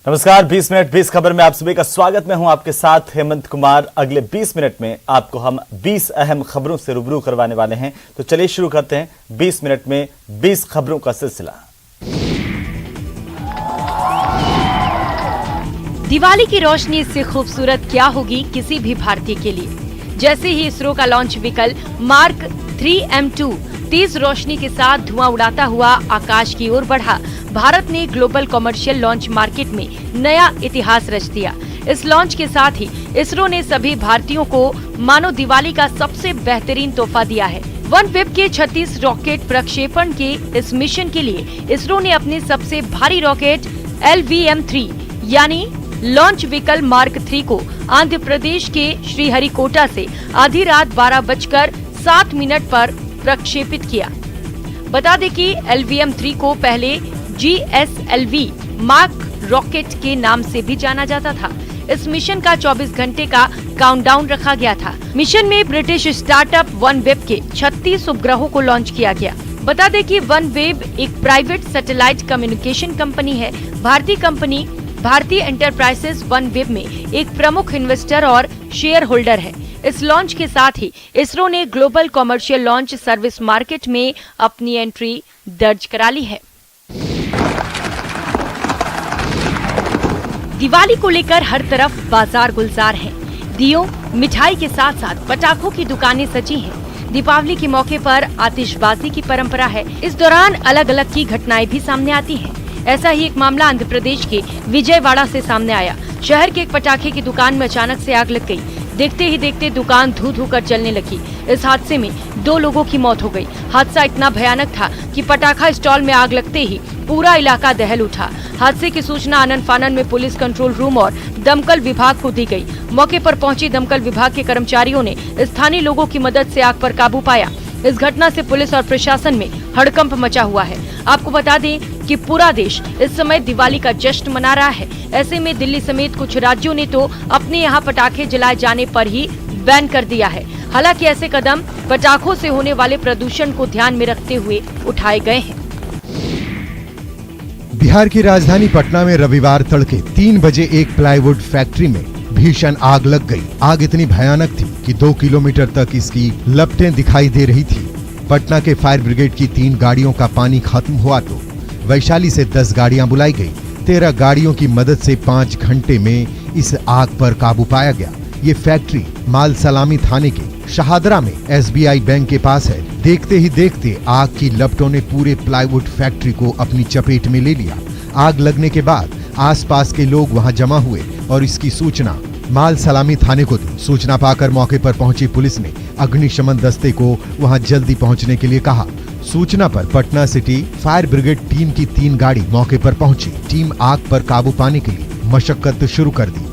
नमस्कार, 20 मिनट 20 खबर में आप सभी का स्वागत। मैं हूं आपके साथ हेमंत कुमार। अगले 20 मिनट में आपको हम 20 अहम खबरों से रूबरू करवाने वाले हैं। तो चलिए शुरू करते हैं 20 मिनट में 20 खबरों का सिलसिला। दिवाली की रोशनी इससे खूबसूरत क्या होगी किसी भी भारतीय के लिए। जैसे ही इसरो का लॉन्च व्हीकल मार्क 3M2 तेज रोशनी के साथ धुआं उड़ाता हुआ आकाश की ओर बढ़ा, भारत ने ग्लोबल कमर्शियल लॉन्च मार्केट में नया इतिहास रच दिया। इस लॉन्च के साथ ही इसरो ने सभी भारतीयों को मानो दिवाली का सबसे बेहतरीन तोहफा दिया है। OneWeb के 36 रॉकेट प्रक्षेपण के इस मिशन के लिए इसरो ने अपने सबसे भारी रॉकेट LVM-3 यानी लॉन्च व्हीकल मार्क 3 को आंध्र प्रदेश के श्रीहरिकोटा से आधी रात 12:07 पर प्रक्षेपित किया। बता दें कि LVM-3 को पहले GSLV मार्क रॉकेट के नाम से भी जाना जाता था। इस मिशन का 24 घंटे का काउंटडाउन रखा गया था। मिशन में ब्रिटिश स्टार्टअप OneWeb के 36 उपग्रहों को लॉन्च किया गया। बता दें कि OneWeb एक प्राइवेट सैटेलाइट कम्युनिकेशन कंपनी है। भारतीय कंपनी भारतीय एंटरप्राइजेस OneWeb में एक प्रमुख इन्वेस्टर और शेयर होल्डर है। इस लॉन्च के साथ ही इसरो ने global commercial launch service market में अपनी एंट्री दर्ज करा ली है। दिवाली को लेकर हर तरफ बाजार गुलजार है। दियों, मिठाई के साथ साथ पटाखों की दुकानें सजी हैं। दीपावली के मौके पर आतिशबाजी की परंपरा है। इस दौरान अलग अलग की घटनाएं भी सामने आती हैं। ऐसा ही एक मामला आंध्र प्रदेश के विजयवाड़ा से सामने आया। शहर के एक पटाखे की दुकान में अचानक से आग लग गई। देखते ही देखते दुकान धू धू कर जलने लगी। इस हादसे में 2 लोगों की मौत हो गई। हादसा इतना भयानक था कि पटाखा स्टॉल में आग लगते ही पूरा इलाका दहल उठा। हादसे की सूचना आनन फानन में पुलिस कंट्रोल रूम और दमकल विभाग को दी गई। मौके पर पहुंची दमकल विभाग के कर्मचारियों ने स्थानीय लोगों की मदद से आग पर काबू पाया। इस घटना से पुलिस और प्रशासन में हड़कंप मचा हुआ है। आपको बता दें कि पूरा देश इस समय दिवाली का जश्न मना रहा है। ऐसे में दिल्ली समेत कुछ राज्यों ने तो अपने यहाँ पटाखे जलाए जाने पर ही बैन कर दिया है। हालांकि ऐसे कदम पटाखों से होने वाले प्रदूषण को ध्यान में रखते हुए उठाए गए हैं। बिहार की राजधानी पटना में रविवार तड़के 3 बजे एक प्लाईवुड फैक्ट्री में भीषण आग लग गई। आग इतनी भयानक थी कि 2 किलोमीटर तक इसकी लपटें दिखाई दे रही थी। पटना के फायर ब्रिगेड की 3 गाड़ियों का पानी खत्म हुआ तो वैशाली से 10 गाड़ियां बुलाई गई। 13 गाड़ियों की मदद से 5 घंटे में इस आग पर काबू पाया गया। ये फैक्ट्री माल सलामी थाने के शहादरा में SBI बैंक के पास है। देखते ही देखते आग की लपटों ने पूरे प्लाईवुड फैक्ट्री को अपनी चपेट में ले लिया। आग लगने के बाद आसपास के लोग वहां जमा हुए और इसकी सूचना माल सलामी थाने को दी। सूचना पाकर मौके पर पहुंची पुलिस ने अग्निशमन दस्ते को वहां जल्दी पहुंचने के लिए कहा। सूचना पर Patna city fire brigade team की 3 गाड़ी मौके पर पहुंची। टीम आग पर काबू पाने के लिए मशक्कत शुरू कर दी।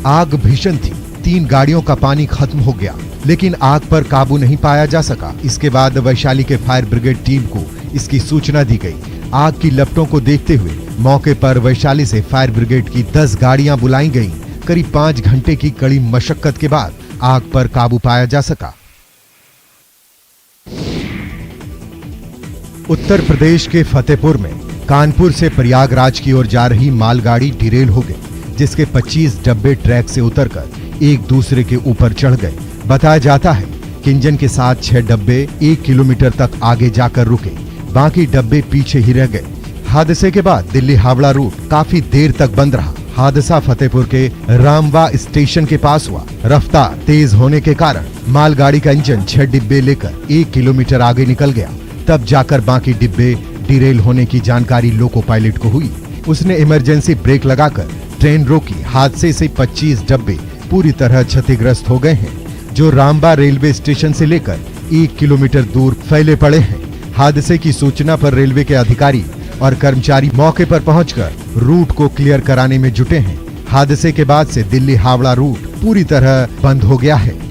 आग भीषण थी। 3 गाड़ियों का पानी खत्म हो गया, लेकिन आग पर काबू नहीं पाया जा सका। इसके बाद वैशाली के फायर ब्रिगेड टीम को इसकी सूचना दी गई। आग की लपटों को देखते हुए मौके पर वैशाली से फायर ब्रिगेड की 10 गाड़ियां बुलाई गईं। करीब 5 घंटे की कड़ी मशक्कत के बाद आग पर काबू पाया जा सका। उत्तर प्रदेश के फतेहपुर में कानपुर से प्रयागराज की ओर जा रही मालगाड़ी डिरेल हो गई, जिसके 25 डब्बे ट्रैक से उतरकर एक दूसरे के ऊपर चढ़ गए। बताया जाता है कि इंजन के साथ 6 डब्बे 1 किलोमीटर तक आगे जाकर रुके, बाकी डब्बे पीछे ही रह गए। हादसे के बाद दिल्ली हावड़ा रूट काफी देर तक बंद रहा। हादसा फतेहपुर के रामवा स्टेशन के पास हुआ। रफ्तार तेज होने के कारण मालगाड़ी का इंजन 6 डिब्बे लेकर 1 किलोमीटर आगे निकल गया। तब जाकर बाकी डिब्बे डिरेल होने की जानकारी लोको पायलट को हुई। उसने इमरजेंसी ब्रेक लगाकर ट्रेन रोकी। हादसे से 25 डब्बे पूरी तरह क्षतिग्रस्त हो गए हैं, जो रामबा रेलवे स्टेशन से लेकर 1 किलोमीटर दूर फैले पड़े हैं। हादसे की सूचना पर रेलवे के अधिकारी और कर्मचारी मौके पर पहुंचकर रूट को क्लियर कराने में जुटे हैं। हादसे के बाद से दिल्ली हावड़ा रूट पूरी तरह बंद हो गया है।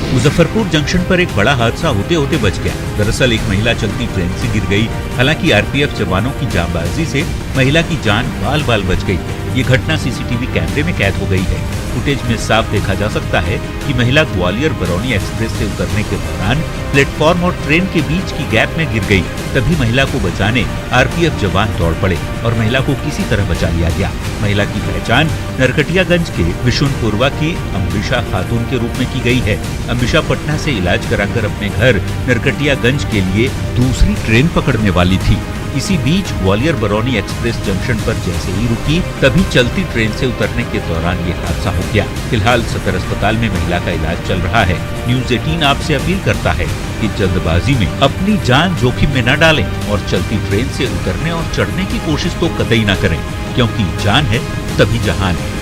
मुजफ्फरपुर जंक्शन पर एक बड़ा हादसा होते होते बच गया। दरअसल एक महिला चलती ट्रेन से गिर गई। हालांकि आरपीएफ जवानों की जांबाजी से महिला की जान बाल बाल बच गई। ये घटना सीसीटीवी कैमरे में कैद हो गई है। फुटेज में साफ देखा जा सकता है कि महिला ग्वालियर बरौनी एक्सप्रेस से उतरने के दौरान प्लेटफॉर्म और ट्रेन के बीच की गैप में गिर गई। तभी महिला को बचाने आरपीएफ जवान दौड़ पड़े और महिला को किसी तरह बचा लिया गया। महिला की पहचान नरकटियागंज के बिशुनपुरवा की अम्बिशा खातून के रूप में की गई है। अम्बिशा पटना से इलाज कराकर अपने घर नरकटियागंज के लिए दूसरी ट्रेन पकड़ने वाली थी। इसी बीच ग्वालियर बरौनी एक्सप्रेस जंक्शन पर जैसे ही रुकी, तभी चलती ट्रेन से उतरने के दौरान ये हादसा हो गया। फिलहाल सदर अस्पताल में महिला का इलाज चल रहा है। न्यूज़ 18 आपसे अपील करता है कि जल्दबाजी में अपनी जान जोखिम में न डालें और चलती ट्रेन से उतरने और चढ़ने की कोशिश तो कतई न करें, क्योंकि जान है तभी जहान है।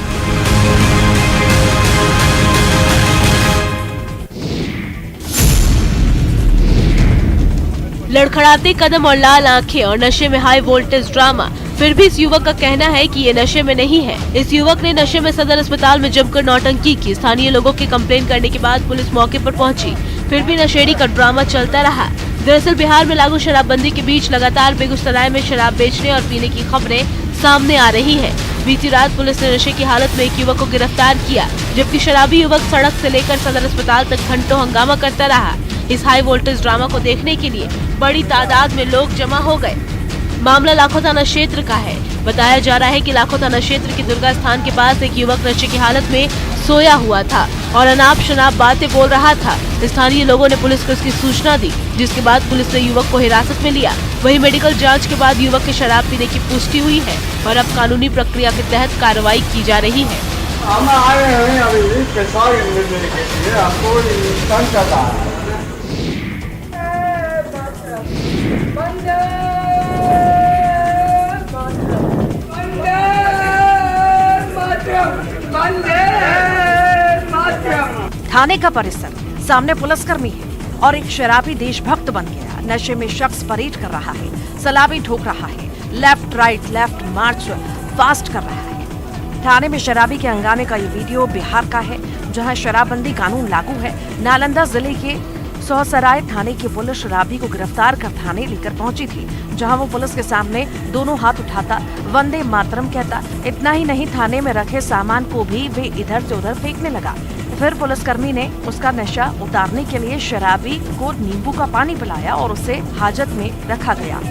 लड़खड़ाते कदम और लाल आंखें और नशे में हाई वोल्टेज ड्रामा, फिर भी इस युवक का कहना है कि ये नशे में नहीं है। इस युवक ने नशे में सदर अस्पताल में जमकर नौटंकी की। स्थानीय लोगों के कंप्लेन करने के बाद पुलिस मौके पर पहुंची, फिर भी नशेड़ी का ड्रामा चलता रहा। दरअसल बिहार में लागू शराबबंदी के बीच लगातार बेगूसराय में शराब बेचने और पीने की खबरें सामने आ रही है। बीती रात पुलिस ने नशे की हालत में एक युवक को गिरफ्तार किया, जबकि शराबी युवक सड़क से लेकर सदर अस्पताल तक घंटों हंगामा करता रहा। इस हाई वोल्टेज ड्रामा को देखने के लिए बड़ी तादाद में लोग जमा हो गए। मामला लाखों थाना क्षेत्र का है। बताया जा रहा है कि लाखों थाना क्षेत्र के दुर्गा स्थान के पास एक युवक नशे की हालत में सोया हुआ था और अनाप शनाप बातें बोल रहा था। स्थानीय लोगों ने पुलिस को इसकी सूचना दी, जिसके बाद पुलिस ने युवक को हिरासत में लिया। वहीं मेडिकल जांच के बाद युवक के शराब पीने की पुष्टि हुई है और अब कानूनी प्रक्रिया के तहत कार्रवाई की जा रही है। हम आए हैं अभी पैसा लेने के लिए, आपको तंग कर रहा है। थाने का परिसर, सामने पुलिसकर्मी है और एक शराबी देशभक्त बन गया। नशे में शख्स परेड कर रहा है, सलामी ठोक रहा है, लेफ्ट राइट लेफ्ट मार्च फास्ट कर रहा है। थाने में शराबी के हंगामे का ये वीडियो बिहार का है, जहां शराबबंदी कानून लागू है। नालंदा जिले के सोहसराय थाने की पुलिस शराबी को गिरफ्तार कर थाने लेकर पहुंची थी, जहां वो पुलिस के सामने दोनों हाथ उठाता, वंदे मातरम कहता। इतना ही नहीं, थाने में रखे सामान को भी वे इधर से उधर फेंकने लगा। फिर पुलिसकर्मी ने उसका नशा उतारने के लिए शराबी को नींबू का पानी पिलाया और उसे हाजत में रखा गया।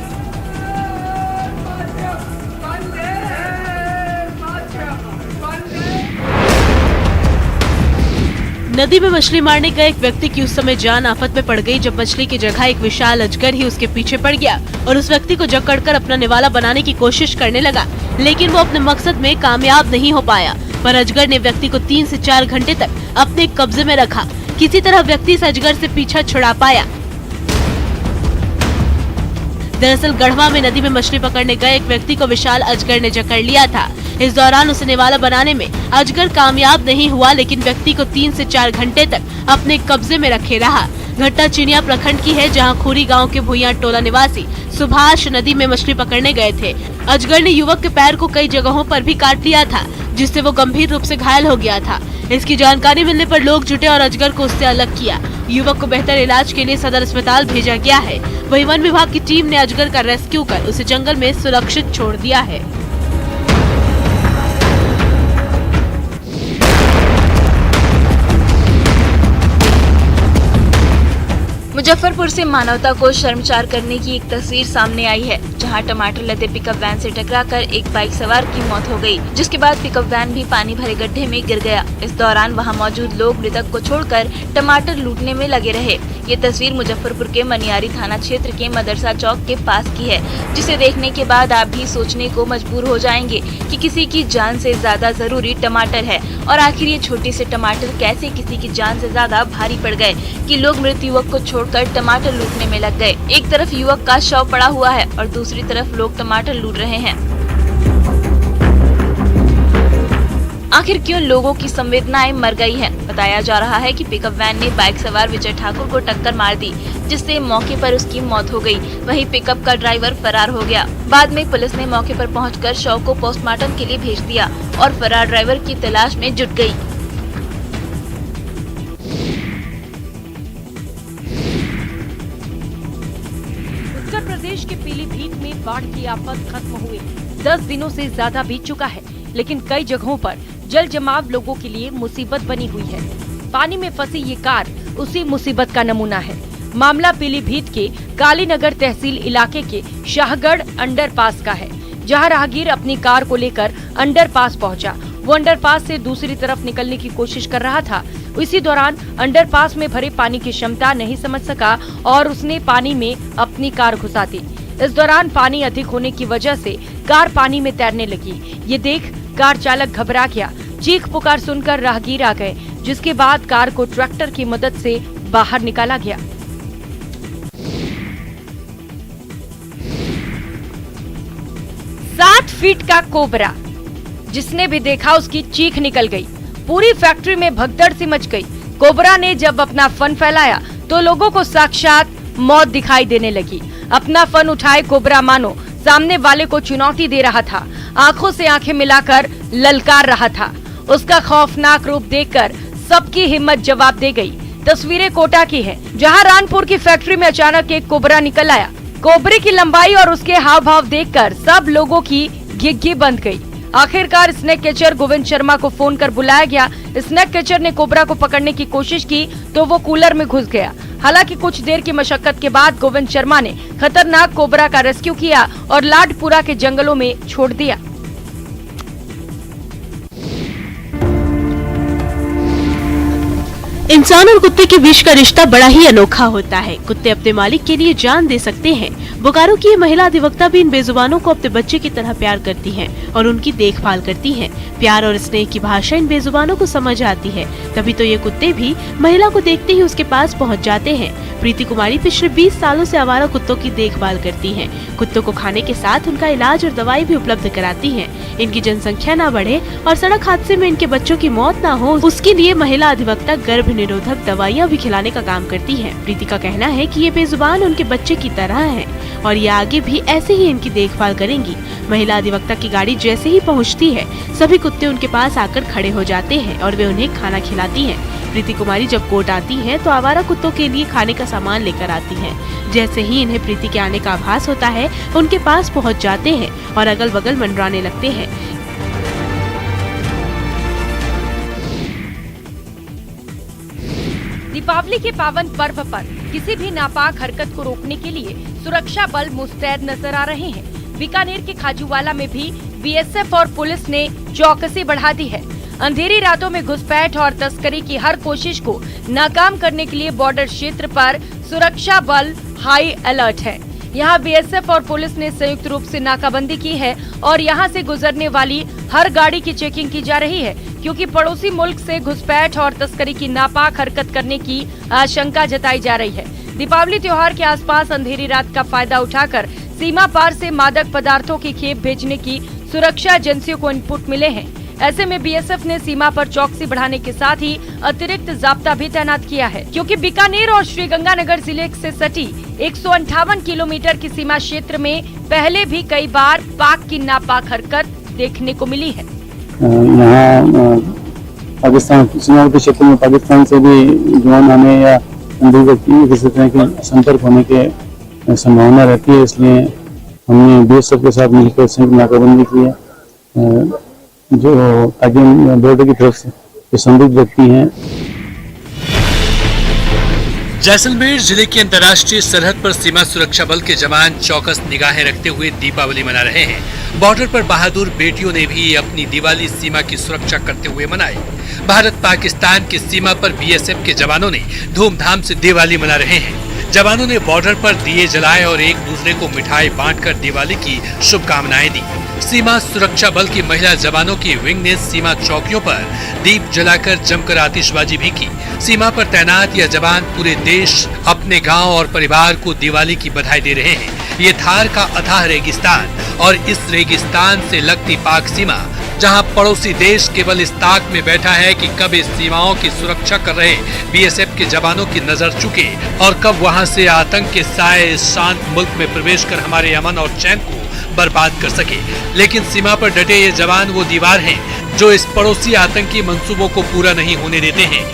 नदी में मछली मारने गए एक व्यक्ति की उस समय जान आफत में पड़ गई, जब मछली की जगह एक विशाल अजगर ही उसके पीछे पड़ गया और उस व्यक्ति को जकड़कर अपना निवाला बनाने की कोशिश करने लगा, लेकिन वो अपने मकसद में कामयाब नहीं हो पाया। पर अजगर ने व्यक्ति को 3 से 4 घंटे तक अपने कब्जे में रखा। किसी तरह व्यक्ति इस अजगर से पीछा छुड़ा पाया। दरअसल गढ़वा में नदी में मछली पकड़ने गए एक व्यक्ति को विशाल अजगर ने जकड़ लिया था। इस दौरान उसे निवाला बनाने में अजगर कामयाब नहीं हुआ, लेकिन व्यक्ति को 3 से 4 घंटे तक अपने कब्जे में रखे रहा। घटना चिनिया प्रखंड की है, जहां खूरी गांव के भुइयां टोला निवासी सुभाष नदी में मछली पकड़ने गए थे। अजगर ने युवक के पैर को कई जगहों पर भी काट लिया था, जिससे वो गंभीर रूप से घायल हो गया था। इसकी जानकारी मिलने पर लोग जुटे और अजगर को उससे अलग किया। युवक को बेहतर इलाज के लिए सदर अस्पताल भेजा गया है। वहीं वन विभाग की टीम ने अजगर का रेस्क्यू कर उसे जंगल में सुरक्षित छोड़ दिया है। मुजफ्फरपुर से मानवता को शर्मसार करने की एक तस्वीर सामने आई है, जहां टमाटर लदे पिकअप वैन से टकराकर एक बाइक सवार की मौत हो गई, जिसके बाद पिकअप वैन भी पानी भरे गड्ढे में गिर गया। इस दौरान वहां मौजूद लोग मृतक को छोड़कर टमाटर लूटने में लगे रहे। ये तस्वीर मुजफ्फरपुर के मनियारी थाना क्षेत्र के मदरसा चौक के पास की है, जिसे देखने के बाद आप भी सोचने को मजबूर हो जाएंगे कि किसी की जान से ज्यादा जरूरी टमाटर है, और आखिर ये छोटे से टमाटर कैसे किसी की जान से ज्यादा भारी पड़ गए कि लोग मृत युवक को छोड़कर टमाटर लूटने में लग गए। एक तरफ युवक का शव पड़ा हुआ है और दूसरी तरफ लोग टमाटर लूट रहे हैं। आखिर क्यों लोगों की संवेदनाएं मर गई हैं? बताया जा रहा है कि पिकअप वैन ने बाइक सवार विजय ठाकुर को टक्कर मार दी, जिससे मौके पर उसकी मौत हो गई। वहीं पिकअप का ड्राइवर फरार हो गया। बाद में पुलिस ने मौके पर पहुंचकर शव को पोस्टमार्टम के लिए भेज दिया और फरार ड्राइवर की तलाश में जुट गई। उत्तर प्रदेश के पीलीभीत में बाढ़ की आफत खत्म हुए 10 दिनों से ज्यादा बीत चुका है, लेकिन कई जगहों पर जल जमाव लोगों के लिए मुसीबत बनी हुई है। पानी में फंसी ये कार उसी मुसीबत का नमूना है। मामला पीलीभीत के कालीनगर तहसील इलाके के शाहगढ़ अंडरपास का है, जहां राहगीर अपनी कार को लेकर अंडरपास पहुंचा। वो अंडरपास से दूसरी तरफ निकलने की कोशिश कर रहा था। इसी दौरान अंडरपास में भरे पानी की क्षमता नहीं समझ सका और उसने पानी में अपनी कार घुसा दी। इस दौरान पानी अधिक होने की वजह से कार पानी में तैरने लगी। ये देख कार चालक घबरा गया। चीख पुकार सुनकर राहगीर आ गए, जिसके बाद कार को ट्रैक्टर की मदद से बाहर निकाला गया। सात फीट का कोबरा, जिसने भी देखा उसकी चीख निकल गई। पूरी फैक्ट्री में भगदड़ सी मच गई। कोबरा ने जब अपना फन फैलाया तो लोगों को साक्षात मौत दिखाई देने लगी। अपना फन उठाए कोबरा मानो सामने वाले को चुनौती दे रहा था, आंखों से आंखें मिलाकर ललकार रहा था। उसका खौफनाक रूप देखकर सबकी हिम्मत जवाब दे गई। तस्वीरें कोटा की हैं, जहां रानपुर की फैक्ट्री में अचानक एक कोबरा निकल आया। कोबरे की लंबाई और उसके हाव भाव देखकर सब लोगों की घिघी बंद गई। आखिरकार स्नेक कैचर गोविंद शर्मा को फोन कर बुलाया गया। स्नेक कैचर ने कोबरा को पकड़ने की कोशिश की तो वो कूलर में घुस गया। हालांकि कुछ देर की मशक्कत के बाद गोविंद शर्मा ने खतरनाक कोबरा का रेस्क्यू किया और लाडपुरा के जंगलों में छोड़ दिया। इंसान और कुत्ते के बीच का रिश्ता बड़ा ही अनोखा होता है। कुत्ते अपने मालिक के लिए जान दे सकते हैं। बोकारो की ये महिला अधिवक्ता भी इन बेजुबानों को अपने बच्चे की तरह प्यार करती हैं और उनकी देखभाल करती हैं। प्यार और स्नेह की भाषा इन बेजुबानों को समझ आती है, तभी तो ये कुत्ते भी महिला को देखते ही उसके पास पहुंच जाते हैं। प्रीति कुमारी पिछले 20 सालों से आवारा कुत्तों की देखभाल करती हैं। कुत्तों को खाने के साथ उनका इलाज और दवाई भी उपलब्ध कराती हैं। इनकी जनसंख्या न बढ़े और सड़क हादसे में इनके बच्चों की मौत न हो, उसके लिए महिला अधिवक्ता गर्भ निरोधक दवाइयाँ भी खिलाने का काम करती है। प्रीति का कहना है कि ये बेजुबान उनके बच्चे की तरह है और ये आगे भी ऐसे ही इनकी देखभाल करेंगी। महिला अधिवक्ता की गाड़ी जैसे ही पहुंचती है, सभी कुत्ते उनके पास आकर खड़े हो जाते हैं और वे उन्हें खाना खिलाती हैं। प्रीति कुमारी जब कोर्ट आती हैं तो आवारा कुत्तों के लिए खाने का सामान लेकर आती हैं। जैसे ही इन्हें प्रीति के आने का आभास होता है, उनके पास पहुंच जाते हैं और अगल बगल मंडराने लगते हैं। दीपावली के पावन पर्व पर किसी भी नापाक हरकत को रोकने के लिए सुरक्षा बल मुस्तैद नजर आ रहे हैं। बीकानेर के खाजूवाला में भी बीएसएफ और पुलिस ने चौकसी बढ़ा दी है। अंधेरी रातों में घुसपैठ और तस्करी की हर कोशिश को नाकाम करने के लिए बॉर्डर क्षेत्र पर सुरक्षा बल हाई अलर्ट है। यहाँ बीएसएफ और पुलिस ने संयुक्त रूप से नाकाबंदी की है और यहाँ से गुजरने वाली हर गाड़ी की चेकिंग की जा रही है, क्योंकि पड़ोसी मुल्क से घुसपैठ और तस्करी की नापाक हरकत करने की आशंका जताई जा रही है। दीपावली त्योहार के आसपास अंधेरी रात का फायदा उठाकर सीमा पार से मादक पदार्थों की खेप भेजने की सुरक्षा एजेंसियों को इनपुट मिले हैं। ऐसे में बीएसएफ ने सीमा पर चौकसी बढ़ाने के साथ ही अतिरिक्त जाब्ता भी तैनात किया है, क्योंकि बीकानेर और श्रीगंगानगर जिले से सटी 158 किलोमीटर की सीमा क्षेत्र में पहले भी कई बार पाक की नापाक हरकत देखने को मिली है। यहाँ पाकिस्तान सीमावर्ती क्षेत्र में पाकिस्तान से भी जवान आने या अंधी व्यक्ति किसी तरह के संपर्क होने के संभावना रहती है, इसलिए हमने बीएसएफ के साथ मिलकर संयुक्त नाकाबंदी की है, जो ताकि बॉर्डर की तरफ से जो संदिग्ध व्यक्ति हैं। जैसलमेर जिले की अंतर्राष्ट्रीय सरहद पर सीमा सुरक्षा बल के जवान चौकस निगाहें रखते हुए दीपावली मना रहे हैं। बॉर्डर पर बहादुर बेटियों ने भी अपनी दिवाली सीमा की सुरक्षा करते हुए मनाई। भारत पाकिस्तान की सीमा पर बीएसएफ के जवानों ने धूमधाम से दिवाली मना रहे हैं। जवानों ने बॉर्डर पर दिए जलाए और एक दूसरे को मिठाई बांटकर दिवाली की शुभकामनाएं दी। सीमा सुरक्षा बल की महिला जवानों की विंग ने सीमा चौकियों पर दीप जलाकर जमकर आतिशबाजी भी की। सीमा पर तैनात यह जवान पूरे देश, अपने गांव और परिवार को दिवाली की बधाई दे रहे हैं। ये थार का अथाह रेगिस्तान और इस रेगिस्तान से लगती पाक सीमा, जहां पड़ोसी देश केवल इस ताक में बैठा है कि कब इस सीमाओं की सुरक्षा कर रहे बीएसएफ के जवानों की नजर चुके और कब वहां से आतंक के साए इस शांत मुल्क में प्रवेश कर हमारे अमन और चैन को बर्बाद कर सके। लेकिन सीमा पर डटे ये जवान वो दीवार हैं जो इस पड़ोसी आतंकी मंसूबों को पूरा नहीं होने देते हैं।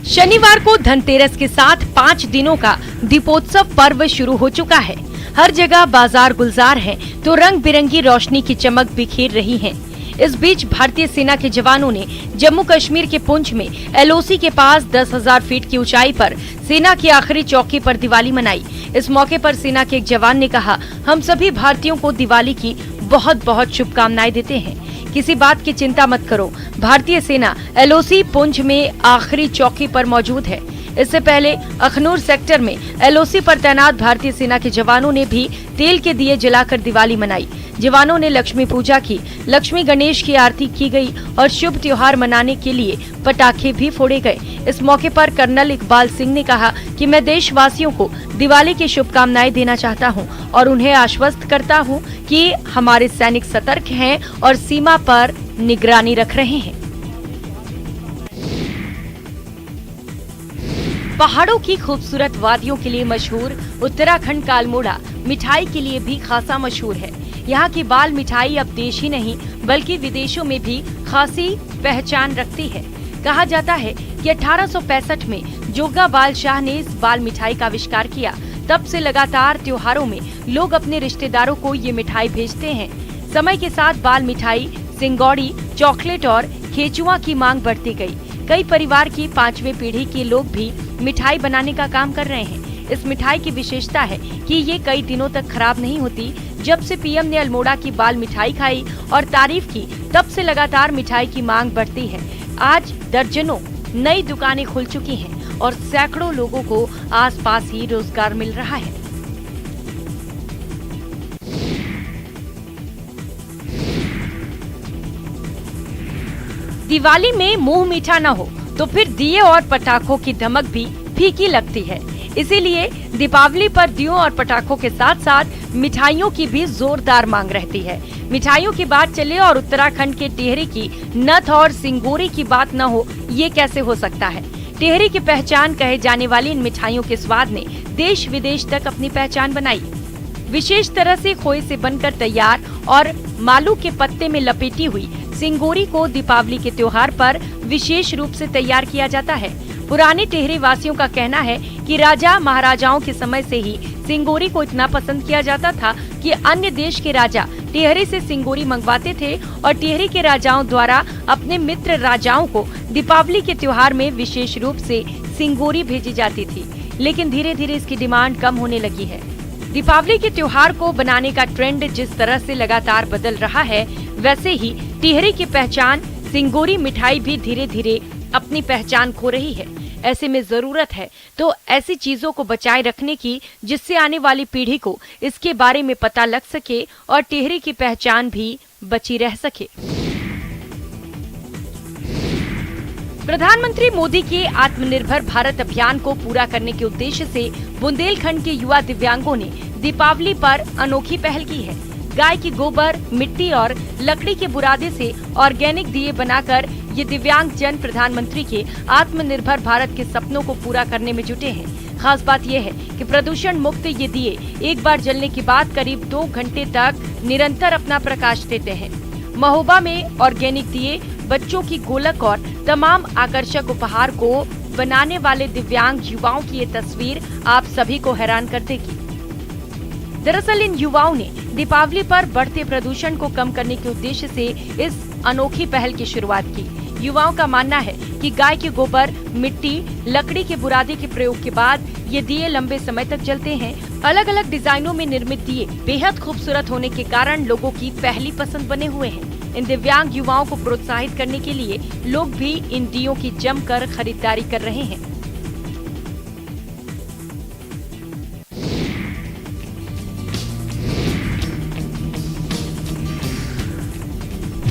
शनिवार को धनतेरस के साथ 5 दिनों का दीपोत्सव पर्व शुरू हो चुका है। हर जगह बाजार गुलजार है तो रंग बिरंगी रोशनी की चमक बिखेर रही है। इस बीच भारतीय सेना के जवानों ने जम्मू कश्मीर के पुंछ में LOC के पास 10,000 फीट की ऊंचाई पर सेना की आखिरी चौकी पर दिवाली मनाई। इस मौके पर सेना के एक जवान ने कहा, हम सभी भारतीयों को दिवाली की बहुत बहुत शुभकामनाएं देते हैं। किसी बात की चिंता मत करो, भारतीय सेना LOC पुंछ में आखिरी चौकी पर मौजूद है। इससे पहले अखनूर सेक्टर में LOC पर तैनात भारतीय सेना के जवानों ने भी तेल के दिए जलाकर दिवाली मनाई। जवानों ने लक्ष्मी पूजा की, लक्ष्मी गणेश की आरती की गई और शुभ त्योहार मनाने के लिए पटाखे भी फोड़े गए। इस मौके पर कर्नल इकबाल सिंह ने कहा कि मैं देशवासियों को दिवाली की शुभकामनाएं देना चाहता हूं और उन्हें आश्वस्त करता हूं कि हमारे सैनिक सतर्क हैं और सीमा पर निगरानी रख रहे हैं। पहाड़ों की खूबसूरत वादियों के लिए मशहूर उत्तराखंड का अल्मोड़ा मिठाई के लिए भी खासा मशहूर है। यहाँ की बाल मिठाई अब देश ही नहीं बल्कि विदेशों में भी खासी पहचान रखती है। कहा जाता है कि 1865 में जोगा बाल शाह ने इस बाल मिठाई का आविष्कार किया। तब से लगातार त्योहारों में लोग अपने रिश्तेदारों को ये मिठाई भेजते हैं। समय के साथ बाल मिठाई, सिंगौड़ी, चॉकलेट और खेचुआ की मांग बढ़ती गई। कई परिवार की 5वीं पीढ़ी के लोग भी मिठाई बनाने का काम कर रहे हैं। इस मिठाई की विशेषता है कि ये कई दिनों तक खराब नहीं होती। जब से पीएम ने अल्मोड़ा की बाल मिठाई खाई और तारीफ की, तब से लगातार मिठाई की मांग बढ़ती है। आज दर्जनों नई दुकानें खुल चुकी हैं और सैकड़ों लोगों को आसपास ही रोजगार मिल रहा है। दिवाली में मुंह मीठा न हो तो फिर दिए और पटाखों की धमक भी फीकी लगती है। इसीलिए दीपावली पर दियों और पटाखों के साथ साथ मिठाइयों की भी जोरदार मांग रहती है। मिठाइयों की बात चले और उत्तराखंड के टिहरी की नथ और सिंगोरी की बात न हो, ये कैसे हो सकता है। टिहरी की पहचान कहे जाने वाली इन मिठाइयों के स्वाद ने देश विदेश तक अपनी पहचान बनाई। विशेष तरह से खोए से बनकर तैयार और मालू के पत्ते में लपेटी हुई सिंगोरी को दीपावली के त्योहार पर विशेष रूप से तैयार किया जाता है। पुराने टिहरी वासियों का कहना है कि राजा महाराजाओं के समय से ही सिंगोरी को इतना पसंद किया जाता था कि अन्य देश के राजा टिहरी से सिंगोरी मंगवाते थे और टिहरी के राजाओं द्वारा अपने मित्र राजाओं को दीपावली के त्योहार में विशेष रूप से सिंगोरी भेजी जाती थी। लेकिन धीरे धीरे इसकी डिमांड कम होने लगी है। दीपावली के त्योहार को बनाने का ट्रेंड जिस तरह से लगातार बदल रहा है, वैसे ही टिहरी की पहचान सिंगोरी मिठाई भी धीरे धीरे अपनी पहचान खो रही है। ऐसे में जरूरत है तो ऐसी चीजों को बचाए रखने की जिससे आने वाली पीढ़ी को इसके बारे में पता लग सके और टिहरी की पहचान भी बची रह सके। प्रधानमंत्री मोदी के आत्मनिर्भर भारत अभियान को पूरा करने के उद्देश्य से बुंदेलखंड के युवा दिव्यांगों ने दीपावली पर अनोखी पहल की है। गाय की गोबर, मिट्टी और लकड़ी के बुरादे से ऑर्गेनिक दिए बनाकर ये दिव्यांग जन प्रधानमंत्री के आत्मनिर्भर भारत के सपनों को पूरा करने में जुटे हैं। खास बात यह है कि प्रदूषण मुक्त ये दिए एक बार जलने के बाद करीब 2 घंटे तक निरंतर अपना प्रकाश देते हैं। महोबा में ऑर्गेनिक दिए, बच्चों की गोलक और तमाम आकर्षक उपहार को बनाने वाले दिव्यांग युवाओं की ये तस्वीर आप सभी को हैरान कर देगी। दरअसल इन युवाओं ने दीपावली पर बढ़ते प्रदूषण को कम करने के उद्देश्य से इस अनोखी पहल की शुरुआत की। युवाओं का मानना है कि गाय के गोबर, मिट्टी, लकड़ी के बुरादे के प्रयोग के बाद ये दिए लंबे समय तक जलते हैं। अलग अलग डिजाइनों में निर्मित दिए बेहद खूबसूरत होने के कारण लोगों की पहली पसंद बने हुए हैं। इन दिव्यांग युवाओं को प्रोत्साहित करने के लिए लोग भी इन दियों की जमकर खरीदारी कर रहे हैं।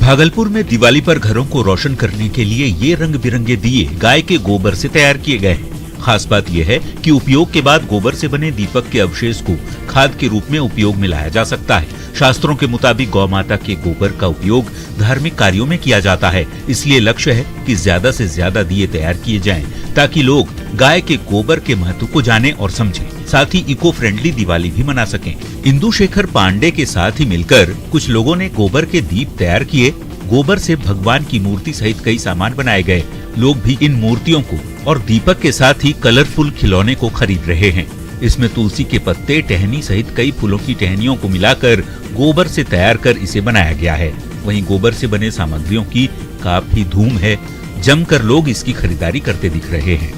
भागलपुर में दिवाली पर घरों को रोशन करने के लिए ये रंग बिरंगे दिए गाय के गोबर से तैयार किए गए हैं। खास बात यह है कि उपयोग के बाद गोबर से बने दीपक के अवशेष को खाद के रूप में उपयोग में लाया जा सकता है। शास्त्रों के मुताबिक गौ माता के गोबर का उपयोग धार्मिक कार्यों में किया जाता है, इसलिए लक्ष्य है कि ज्यादा से ज्यादा दिए तैयार किए जाएं, ताकि लोग गाय के गोबर के महत्व को जानें और समझें, साथ ही इको फ्रेंडली दिवाली भी मना सकें। इंदु शेखर पांडे के साथ ही मिलकर कुछ लोगों ने गोबर के दीप तैयार किए। गोबर से भगवान की मूर्ति सहित कई सामान बनाए गए। लोग भी इन मूर्तियों को और दीपक के साथ ही कलरफुल खिलौने को खरीद रहे हैं। इसमें तुलसी के पत्ते, टहनी सहित कई फूलों की टहनियों को मिलाकर गोबर से तैयार कर इसे बनाया गया है। वहीं गोबर से बने सामग्रियों की काफी धूम है। जमकर लोग इसकी खरीदारी करते दिख रहे हैं।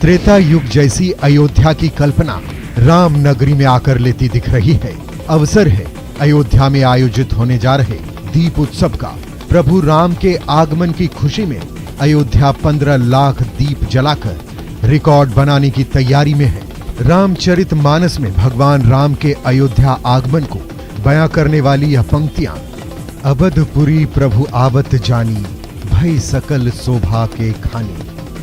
त्रेता युग जैसी अयोध्या की कल्पना राम नगरी में आकर लेती दिख रही है। अवसर है अयोध्या में आयोजित होने जा रहे दीप उत्सव का। प्रभु राम के आगमन की खुशी में अयोध्या 15 लाख दीप जलाकर रिकॉर्ड बनाने की तैयारी में है। रामचरितमानस में भगवान राम के अयोध्या आगमन को बयां करने वाली यह पंक्तियां, अवधपुरी प्रभु आवत जानी, भई सकल शोभा के खानी,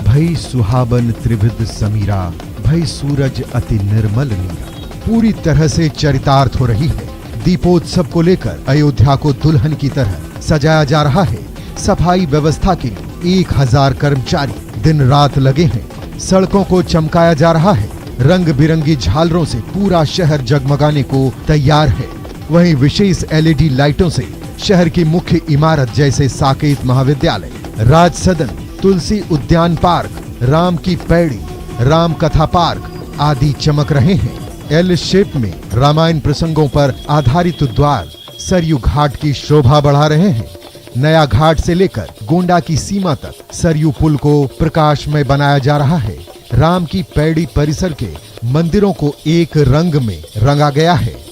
भई सुहावन त्रिविध समीरा, भई सूरज अति निर्मल नीरा, पूरी तरह से चरितार्थ हो रही है। दीपोत्सव को लेकर अयोध्या को दुल्हन की तरह सजाया जा रहा है। सफाई व्यवस्था के लिए 1000 कर्मचारी दिन रात लगे हैं। सड़कों को चमकाया जा रहा है। रंग बिरंगी झालरों से पूरा शहर जगमगाने को तैयार है। वहीं विशेष LED लाइटों से शहर की मुख्य इमारत जैसे साकेत महाविद्यालय, राज सदन, तुलसी उद्यान पार्क, राम की पैड़ी, राम कथा पार्क आदि चमक रहे हैं। एल शेप में रामायण प्रसंगों पर आधारित द्वार सरयू घाट की शोभा बढ़ा रहे हैं। नया घाट से लेकर गोंडा की सीमा तक सरयू पुल को प्रकाशमय बनाया जा रहा है। राम की पैड़ी परिसर के मंदिरों को एक रंग में रंगा गया है।